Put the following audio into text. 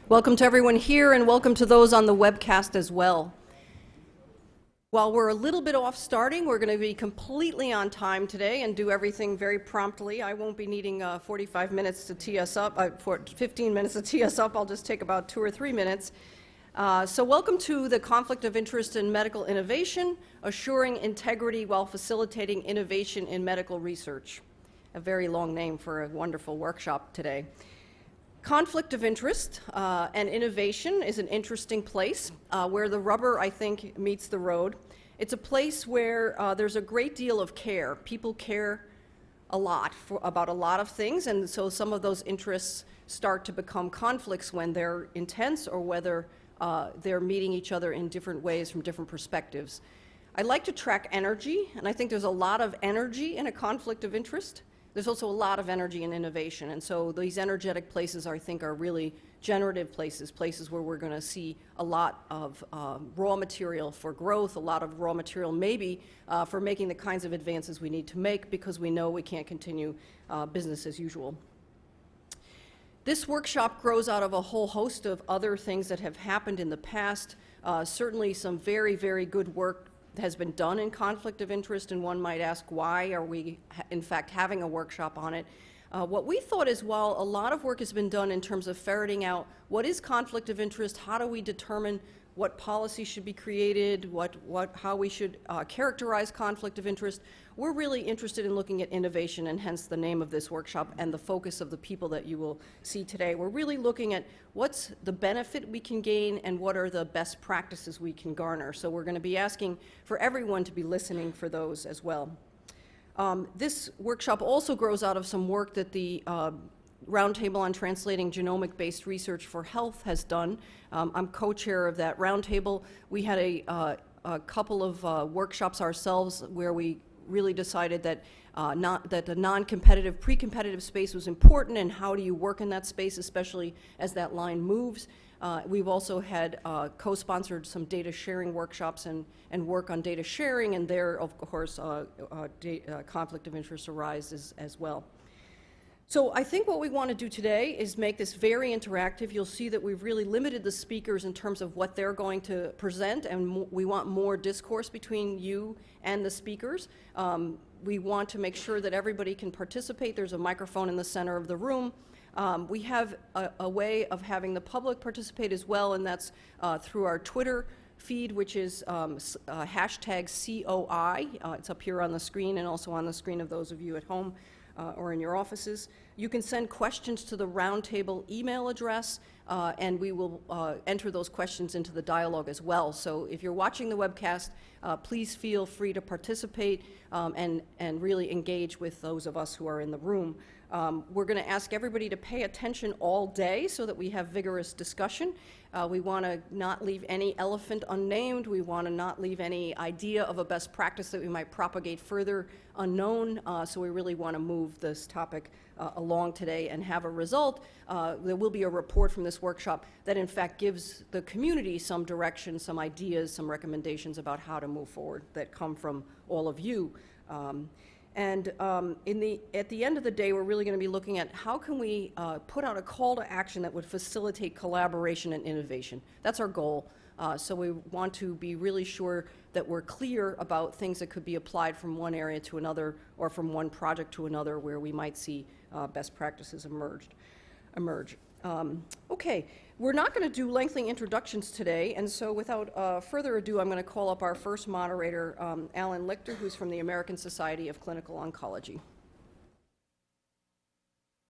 Welcome to everyone here and welcome to those on the webcast as well. While we're a little bit off starting, we're going to be completely on time today and do everything very promptly. I won't be needing 45 minutes to tee us up, 15 minutes to tee us up. I'll just take about 2 or 3 minutes. So welcome to the Conflict of Interest in Medical Innovation, Assuring Integrity While Facilitating Innovation in Medical Research. A very long name for a wonderful workshop today. Conflict of interest and innovation is an interesting place where the rubber, I think, meets the road. It's a place where there's a great deal of care. People care a lot about a lot of things, and so some of those interests start to become conflicts when they're intense or whether they're meeting each other in different ways from different perspectives. I like to track energy, and I think there's a lot of energy in a conflict of interest. There's also a lot of energy in innovation, and so these energetic places, I think, are really generative places, places where we're going to see a lot of raw material for growth, a lot of raw material maybe for making the kinds of advances we need to make because we know we can't continue business as usual. This workshop grows out of a whole host of other things that have happened in the past. Certainly some very, very good work has been done in conflict of interest, and one might ask, why are we in fact having a workshop on it? What we thought is, while a lot of work has been done in terms of ferreting out what is conflict of interest, how do we determine what policy should be created, how we should characterize conflict of interest, we're really interested in looking at innovation, and hence the name of this workshop and the focus of the people that you will see today. We're really looking at what's the benefit we can gain and what are the best practices we can garner. So we're going to be asking for everyone to be listening for those as well. This workshop also grows out of some work that the Roundtable on Translating Genomic-Based Research for Health has done. I'm co-chair of that roundtable. We had a couple of workshops ourselves where we really decided that that the non-competitive, pre-competitive space was important, and how do you work in that space, especially as that line moves. We've also had co-sponsored some data sharing workshops and work on data sharing, and there, of course, conflict of interest arises as well. So I think what we want to do today is make this very interactive. You'll see that we've really limited the speakers in terms of what they're going to present, and we want more discourse between you and the speakers. We want to make sure that everybody can participate. There's a microphone in the center of the room. We have a way of having the public participate as well, and that's through our Twitter feed, which is hashtag COI. It's up here on the screen and also on the screen of those of you at home or in your offices. You can send questions to the Roundtable email address, and we will enter those questions into the dialogue as well. So if you're watching the webcast, please feel free to participate and really engage with those of us who are in the room. We're going to ask everybody to pay attention all day so that we have vigorous discussion. We want to not leave any elephant unnamed. We want to not leave any idea of a best practice that we might propagate further unknown. So we really want to move this topic along today and have a result. There will be a report from this workshop that in fact gives the community some direction, some ideas, some recommendations about how to move forward that come from all of you. And at the end of the day, we're really going to be looking at how can we put out a call to action that would facilitate collaboration and innovation. That's our goal. So we want to be really sure that we're clear about things that could be applied from one area to another or from one project to another where we might see best practices emerge. Okay, we're not going to do lengthy introductions today, and so without further ado, I'm going to call up our first moderator, Alan Lichter, who's from the American Society of Clinical Oncology.